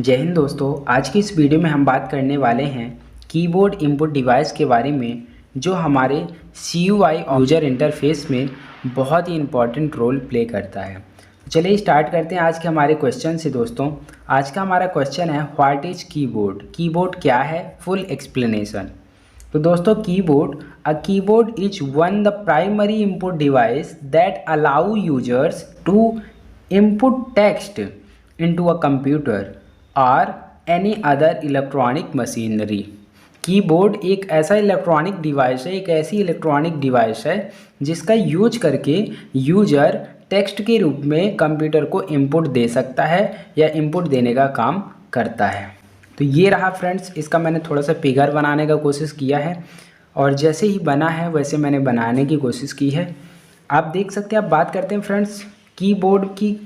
जय हिंद दोस्तों। आज की इस वीडियो में हम बात करने वाले हैं कीबोर्ड इनपुट डिवाइस के बारे में, जो हमारे CUI यूज़र इंटरफेस में बहुत ही इम्पॉर्टेंट रोल प्ले करता है। चलिए स्टार्ट करते हैं आज के हमारे क्वेश्चन से। दोस्तों, आज का हमारा क्वेश्चन है व्हाट इज कीबोर्ड। कीबोर्ड क्या है, फुल एक्सप्लेनेशन। तो दोस्तों, keyboard is one the primary input device that allow users to input text into a computer or any other electronic machinery। Keyboard एक ऐसा इलेक्ट्रॉनिक डिवाइस है, एक ऐसी इलेक्ट्रॉनिक डिवाइस है जिसका यूज करके यूजर टेक्स्ट के रूप में कंप्यूटर को इनपुट दे सकता है या इनपुट देने का काम करता है। तो ये रहा फ्रेंड्स, इसका मैंने थोड़ा सा फिगर बनाने का कोशिश किया है और जैसे ही बना है वैसे मैंने बनाने की कोशिश की है। आप देख सकते हैं। आप बात करते हैं फ्रेंड्स कीबोर्ड की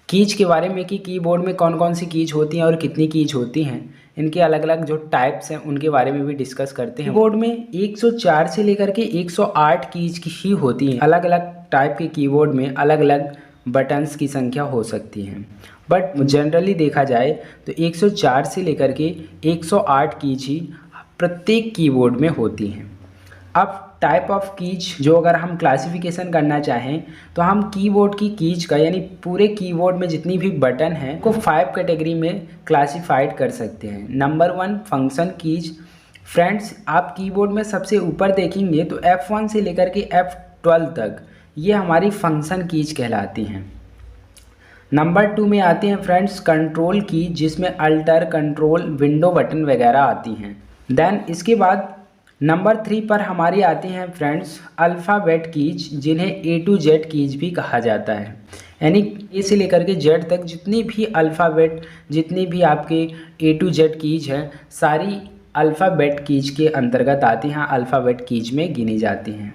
कीज के बारे में कि कीबोर्ड में कौन कौन सी कीज होती हैं और कितनी कीज होती हैं। इनके अलग अलग जो टाइप्स हैं उनके बारे में भी डिस्कस करते हैं। कीबोर्ड में 104 से लेकर के 108 कीज की ही होती हैं। अलग अलग टाइप के कीबोर्ड में अलग अलग बटन्स की संख्या हो सकती है, बट जनरली देखा जाए तो 104 से लेकर के 108 कीज ही प्रत्येक कीबोर्ड में होती हैं। अब टाइप ऑफ कीज जो अगर हम क्लासिफिकेशन करना चाहें तो हम कीबोर्ड की कीज का यानी पूरे कीबोर्ड में जितनी भी बटन हैं को 5 कैटेगरी में क्लासिफाइड कर सकते हैं। Number 1 function keys. फ्रेंड्स, आप कीबोर्ड में सबसे ऊपर देखेंगे तो F1 से लेकर के F12 तक ये हमारी फंक्शन कीज कहलाती हैं। नंबर 2 में आते हैं फ्रेंड्स कंट्रोल कीज, जिसमें अल्टर, कंट्रोल, विंडो बटन वगैरह आती हैं। देन इसके बाद नंबर 3 पर हमारी आती हैं फ्रेंड्स अल्फ़ाबेट कीज, जिन्हें A to Z कीज भी कहा जाता है। यानी A से लेकर के Z तक जितनी भी अल्फ़ाबेट, जितनी भी आपके A to Z कीज हैं, सारी अल्फ़ाबेट कीज के अंतर्गत आती हैं, अल्फ़ाबेट कीज में गिनी जाती हैं।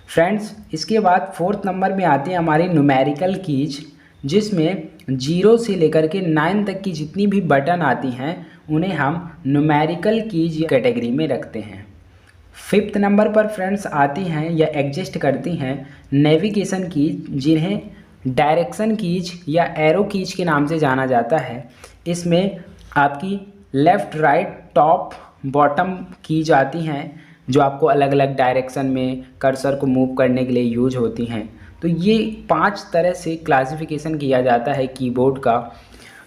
फ्रेंड्स, इसके बाद 4th नंबर में आती हैं हमारी न्यूमेरिकल कीज, जिसमें 0 से लेकर के 9 तक की जितनी भी बटन आती हैं उन्हें हम न्यूमेरिकल कीज कैटेगरी में रखते हैं। 5th नंबर पर फ्रेंड्स आती हैं या एग्जिस्ट करती हैं नेविगेशन कीज, जिन्हें डायरेक्शन कीज या एरो कीज के नाम से जाना जाता है। इसमें आपकी left, right, top, bottom keys आती हैं, जो आपको अलग अलग डायरेक्शन में कर्सर को मूव करने के लिए यूज होती हैं। तो ये 5 तरह से क्लासिफिकेशन किया जाता है कीबोर्ड का।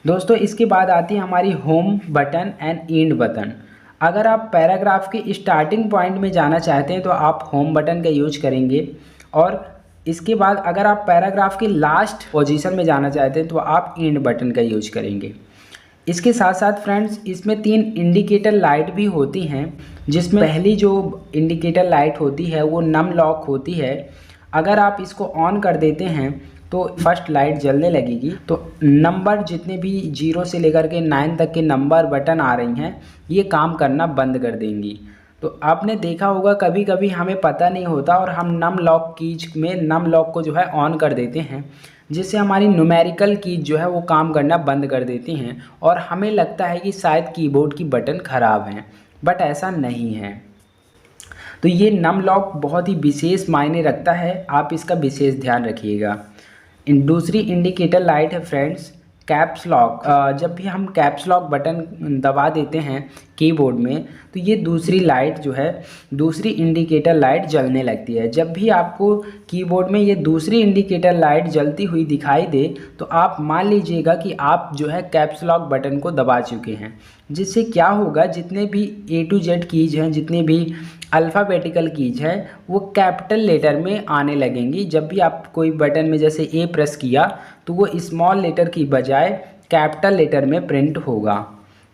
दोस्तों, इसके बाद आती है हमारी home button and and button. अगर आप पैराग्राफ के स्टार्टिंग पॉइंट में जाना चाहते हैं तो आप होम बटन का यूज करेंगे, और इसके बाद अगर आप पैराग्राफ के लास्ट पोजीशन में जाना चाहते हैं तो आप एंड बटन का यूज करेंगे। इसके साथ साथ फ्रेंड्स इसमें 3 इंडिकेटर लाइट भी होती हैं, जिसमें पहली जो इंडिकेटर लाइट होती है वो नम लॉक होती है। अगर आप इसको ऑन कर देते हैं तो फर्स्ट लाइट जलने लगेगी, तो नंबर जितने भी 0 से लेकर के 9 तक के नंबर बटन आ रही हैं ये काम करना बंद कर देंगी। तो आपने देखा होगा कभी कभी हमें पता नहीं होता और हम नम लॉक कीज में नम लॉक को जो है ऑन कर देते हैं, जिससे हमारी न्यूमेरिकल कीज जो है वो काम करना बंद कर देती हैं और हमें लगता है कि शायद कीबोर्ड की बटन ख़राब हैं, बट ऐसा नहीं है। तो ये नम लॉक बहुत ही विशेष मायने रखता है, आप इसका विशेष ध्यान रखिएगा। दूसरी इंडिकेटर लाइट है फ्रेंड्स कैप्स लॉक। जब भी हम कैप्स लॉक बटन दबा देते हैं कीबोर्ड में तो ये दूसरी लाइट जो है, दूसरी इंडिकेटर लाइट जलने लगती है। जब भी आपको कीबोर्ड में ये दूसरी इंडिकेटर लाइट जलती हुई दिखाई दे तो आप मान लीजिएगा कि आप जो है कैप्स लॉक बटन को दबा चुके हैं। जिससे क्या होगा, जितने भी A to Z कीज हैं, जितने भी अल्फ़ाबेटिकल कीज हैं, वो कैपिटल लेटर में आने लगेंगी। जब भी आप कोई बटन में जैसे A प्रेस किया तो वो स्मॉल लेटर की बजाय कैपिटल लेटर में प्रिंट होगा।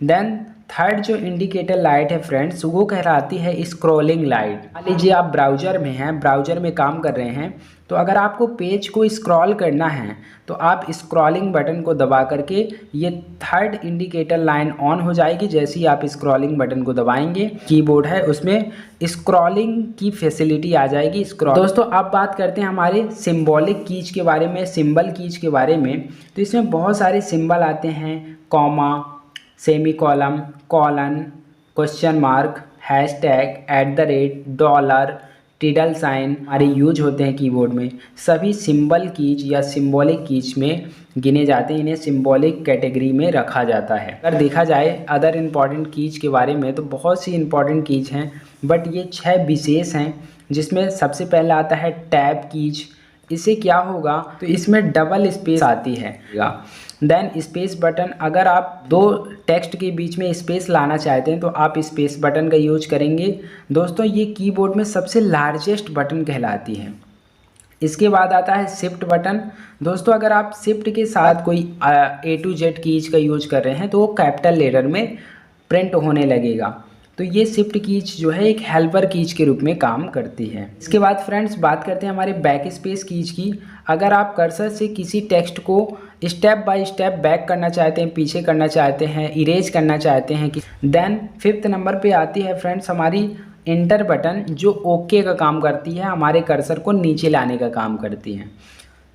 देन थर्ड जो इंडिकेटर लाइट है फ्रेंड्स वो कहलाती है स्क्रॉलिंग लाइट। मान लीजिए आप ब्राउज़र में हैं, ब्राउज़र में काम कर रहे हैं, तो अगर आपको पेज को स्क्रॉल करना है तो आप स्क्रॉलिंग बटन को दबा करके ये थर्ड इंडिकेटर लाइन ऑन हो जाएगी। जैसे ही आप स्क्रॉलिंग बटन को दबाएंगे कीबोर्ड है उसमें स्क्रॉलिंग की फैसिलिटी आ जाएगी। दोस्तों, अब बात करते हैं हमारे सिंबॉलिक कीज के बारे में, सिंबल कीज के बारे में। तो इसमें बहुत सारे सिंबल आते हैं, comma, semi column, colon, question mark, hashtag, @ $, tidal sign हमारे यूज होते हैं कीबोर्ड में, सभी सिंबल कीज या सिंबॉलिक कीज में गिने जाते हैं। इन्हें सिंबॉलिक कैटेगरी में रखा जाता है। अगर देखा जाए अदर इम्पॉर्टेंट कीज के बारे में तो बहुत सी इम्पॉर्टेंट कीज हैं, बट ये 6 विशेष हैं, जिसमें सबसे पहला आता है टैब कीज। इसे क्या होगा तो इसमें डबल स्पेस आती है। देन स्पेस बटन, अगर आप दो टेक्स्ट के बीच में स्पेस लाना चाहते हैं तो आप स्पेस बटन का यूज करेंगे। दोस्तों ये कीबोर्ड में सबसे लार्जेस्ट बटन कहलाती है। इसके बाद आता है शिफ्ट बटन। दोस्तों अगर आप शिफ्ट के साथ कोई A to Z कीज का यूज कर रहे हैं तो वो कैपिटल लेटर में प्रिंट होने लगेगा। तो ये शिफ्ट कीज जो है एक हेल्पर कीज के रूप में काम करती है। इसके बाद फ्रेंड्स बात करते हैं हमारे बैक स्पेस कीज की। अगर आप कर्सर से किसी टेक्स्ट को स्टेप बाय स्टेप बैक करना चाहते हैं, पीछे करना चाहते हैं, इरेज करना चाहते हैं कि देन 5th नंबर पे आती है फ्रेंड्स हमारी इंटर बटन, जो ओके का काम करती है, हमारे कर्सर को नीचे लाने का काम करती है।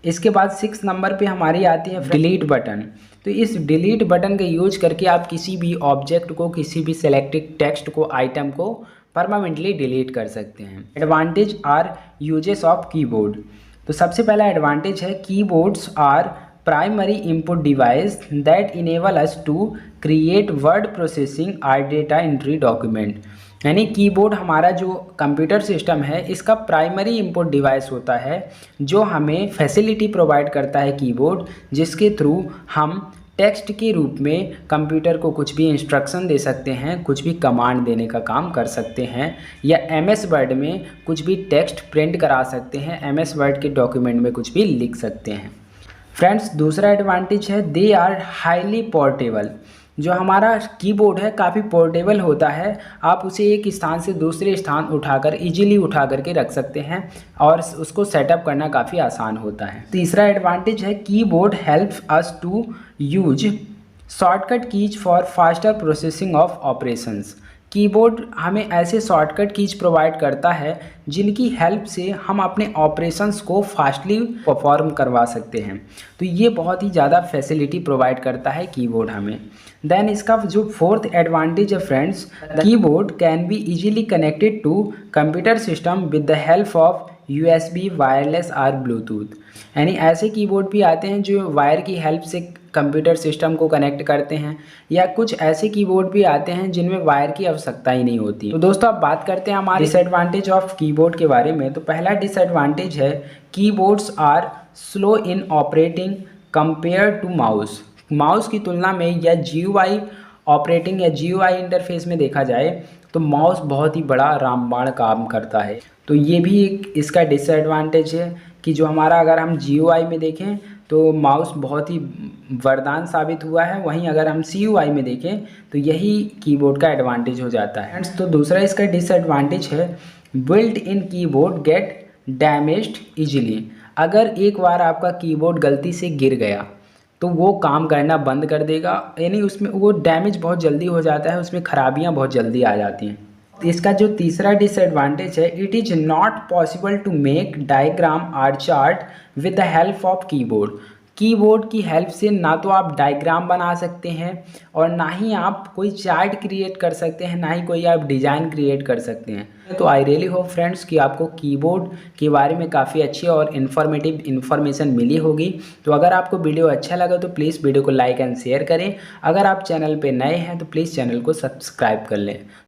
इसके बाद 6 नंबर पे हमारी आती है डिलीट बटन। तो इस डिलीट बटन का यूज करके आप किसी भी ऑब्जेक्ट को, किसी भी सेलेक्टेड टेक्स्ट को, आइटम को परमानेंटली डिलीट कर सकते हैं। Advantage or uses of keyboard. तो सबसे पहला एडवांटेज है keyboards are primary input device that enable us to create word processing or data entry document. यानी कीबोर्ड हमारा जो कंप्यूटर सिस्टम है इसका प्राइमरी इनपुट डिवाइस होता है, जो हमें फैसिलिटी प्रोवाइड करता है कीबोर्ड, जिसके थ्रू हम टेक्स्ट के रूप में कंप्यूटर को कुछ भी इंस्ट्रक्शन दे सकते हैं, कुछ भी कमांड देने का काम कर सकते हैं, या MS वर्ड में कुछ भी टेक्स्ट प्रिंट करा सकते हैं, MS वर्ड के डॉक्यूमेंट में कुछ भी लिख सकते हैं। फ्रेंड्स दूसरा एडवांटेज है दे आर हाईली पोर्टेबल। जो हमारा कीबोर्ड है काफ़ी पोर्टेबल होता है, आप उसे एक स्थान से दूसरे स्थान उठाकर इजीली उठा करके रख सकते हैं और उसको सेटअप करना काफ़ी आसान होता है। तीसरा एडवांटेज है keyboard helps us to use shortcut keys for faster processing of operations. Keyboard हमें ऐसे शॉर्टकट कीज प्रोवाइड करता है जिनकी हेल्प से हम अपने ऑपरेशंस को फास्टली परफॉर्म करवा सकते हैं। तो ये बहुत ही ज़्यादा फैसिलिटी प्रोवाइड करता है कीबोर्ड हमें। देन इसका जो 4th एडवांटेज है friends, keyboard can be easily connected to computer system with the help of USB wireless और ब्लूटूथ। यानी ऐसे कीबोर्ड भी आते हैं जो वायर की हेल्प से कंप्यूटर सिस्टम को कनेक्ट करते हैं, या कुछ ऐसे कीबोर्ड भी आते हैं जिनमें वायर की आवश्यकता ही नहीं होती। तो दोस्तों अब बात करते हैं हमारे डिसएडवांटेज ऑफ कीबोर्ड के बारे में। तो पहला डिसएडवांटेज है keyboards are slow in operating compare to mouse. Mouse की तुलना में या GUI ऑपरेटिंग या GUI इंटरफेस में देखा जाए तो माउस बहुत ही बड़ा रामबाण काम करता है। तो ये भी एक इसका डिसएडवांटेज है कि जो हमारा अगर हम GUI में देखें तो माउस बहुत ही वरदान साबित हुआ है, वहीं अगर हम CUI में देखें तो यही कीबोर्ड का एडवांटेज हो जाता है। तो दूसरा इसका डिसएडवांटेज है built in keyboard get damaged easily. अगर एक बार आपका कीबोर्ड गलती से गिर गया तो वो काम करना बंद कर देगा, यानी उसमें वो डैमेज बहुत जल्दी हो जाता है, उसमें खराबियाँ बहुत जल्दी आ जाती हैं। इसका जो तीसरा डिसएडवांटेज है, it is not possible to make diagram और chart with the help of keyboard. Keyboard की हेल्प से ना तो आप डायग्राम बना सकते हैं और ना ही आप कोई चार्ट क्रिएट कर सकते हैं, ना ही कोई आप डिज़ाइन क्रिएट कर सकते हैं। तो आई रियली होप फ्रेंड्स कि आपको कीबोर्ड के बारे में काफ़ी अच्छी और इन्फॉर्मेटिव इन्फॉर्मेशन मिली होगी। तो अगर आपको वीडियो अच्छा लगा तो प्लीज़ वीडियो को लाइक एंड शेयर करें। अगर आप चैनल पे नए हैं तो प्लीज़ चैनल को सब्सक्राइब कर लें।